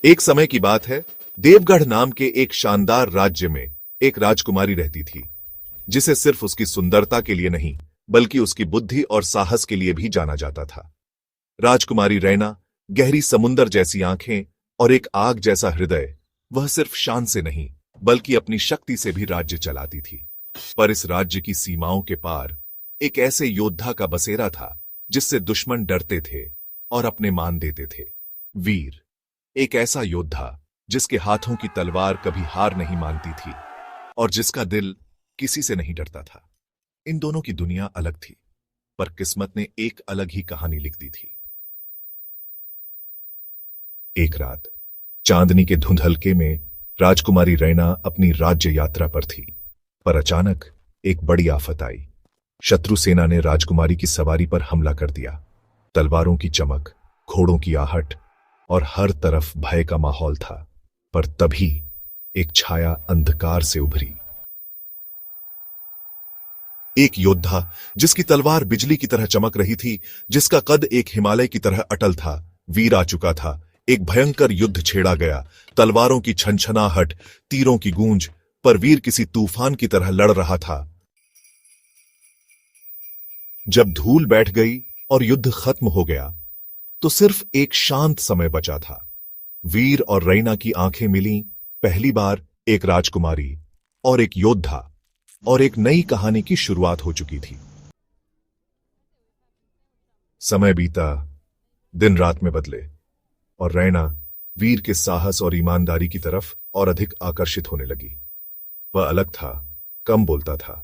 एक समय की बात है। देवगढ़ नाम के एक शानदार राज्य में एक राजकुमारी रहती थी, जिसे सिर्फ उसकी सुंदरता के लिए नहीं बल्कि उसकी बुद्धि और साहस के लिए भी जाना जाता था। राजकुमारी रैना, गहरी समुंदर जैसी आंखें और एक आग जैसा हृदय, वह सिर्फ शान से नहीं बल्कि अपनी शक्ति से भी राज्य चलाती थी। पर इस राज्य की सीमाओं के पार एक ऐसे योद्धा का बसेरा था जिससे दुश्मन डरते थे और अपने मान देते थे। वीर, एक ऐसा योद्धा जिसके हाथों की तलवार कभी हार नहीं मानती थी और जिसका दिल किसी से नहीं डरता था। इन दोनों की दुनिया अलग थी, पर किस्मत ने एक अलग ही कहानी लिख दी थी। एक रात चांदनी के धुंध हल्के में राजकुमारी रैना अपनी राज्य यात्रा पर थी, पर अचानक एक बड़ी आफत आई। शत्रु सेना ने राजकुमारी की सवारी पर हमला कर दिया। तलवारों की चमक, घोड़ों की आहट और हर तरफ भय का माहौल था। पर तभी एक छाया अंधकार से उभरी। एक योद्धा जिसकी तलवार बिजली की तरह चमक रही थी, जिसका कद एक हिमालय की तरह अटल था। वीर आ चुका था। एक भयंकर युद्ध छेड़ा गया। तलवारों की छनछनाहट, तीरों की गूंज, पर वीर किसी तूफान की तरह लड़ रहा था। जब धूल बैठ गई और युद्ध खत्म हो गया तो सिर्फ एक शांत समय बचा था। वीर और रैना की आंखें मिलीं। पहली बार एक राजकुमारी और एक योद्धा, और एक नई कहानी की शुरुआत हो चुकी थी। समय बीता, दिन रात में बदले और रैना वीर के साहस और ईमानदारी की तरफ और अधिक आकर्षित होने लगी। वह अलग था, कम बोलता था,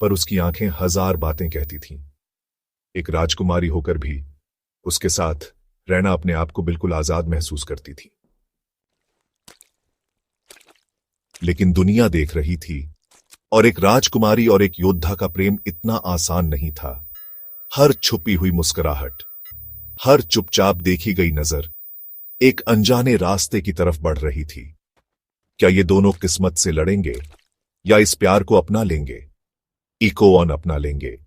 पर उसकी आंखें हजार बातें कहती थीं। एक राजकुमारी होकर भी उसके साथ रैना अपने आप को बिल्कुल आजाद महसूस करती थी। लेकिन दुनिया देख रही थी, और एक राजकुमारी और एक योद्धा का प्रेम इतना आसान नहीं था। हर छुपी हुई मुस्कुराहट, हर चुपचाप देखी गई नजर एक अनजाने रास्ते की तरफ बढ़ रही थी। क्या ये दोनों किस्मत से लड़ेंगे या इस प्यार को अपना लेंगे? इको ऑन अपना लेंगे।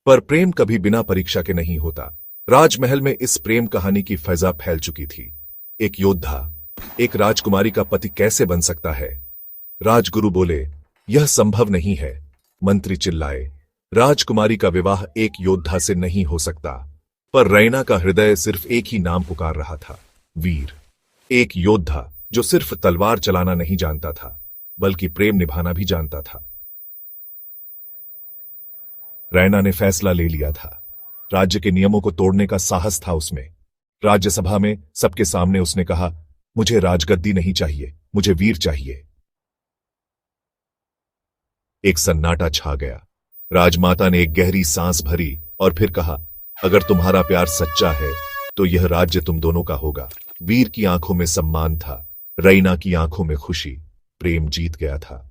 पर प्रेम कभी बिना परीक्षा के नहीं होता। राजमहल में इस प्रेम कहानी की फैजा फैल चुकी थी। एक योद्धा एक राजकुमारी का पति कैसे बन सकता है? राजगुरु बोले, यह संभव नहीं है। मंत्री चिल्लाए, राजकुमारी का विवाह एक योद्धा से नहीं हो सकता। पर रैना का हृदय सिर्फ एक ही नाम पुकार रहा था, वीर। एक योद्धा जो सिर्फ तलवार चलाना नहीं जानता था बल्कि प्रेम निभाना भी जानता था। रैना ने फैसला ले लिया था। राज्य के नियमों को तोड़ने का साहस था उसमें। राज्यसभा में सबके सामने उसने कहा, मुझे राजगद्दी नहीं चाहिए, मुझे वीर चाहिए। एक सन्नाटा छा गया। राजमाता ने एक गहरी सांस भरी और फिर कहा, अगर तुम्हारा प्यार सच्चा है तो यह राज्य तुम दोनों का होगा। वीर की आंखों में सम्मान था, रैना की आंखों में खुशी। प्रेम जीत गया था।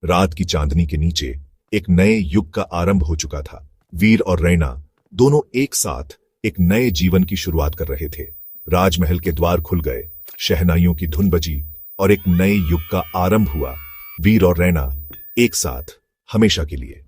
रात की चांदनी के नीचे एक नए युग का आरंभ हो चुका था। वीर और रैना दोनों एक साथ एक नए जीवन की शुरुआत कर रहे थे। राजमहल के द्वार खुल गए, शहनाइयों की धुन बजी और एक नए युग का आरंभ हुआ। वीर और रैना एक साथ हमेशा के लिए।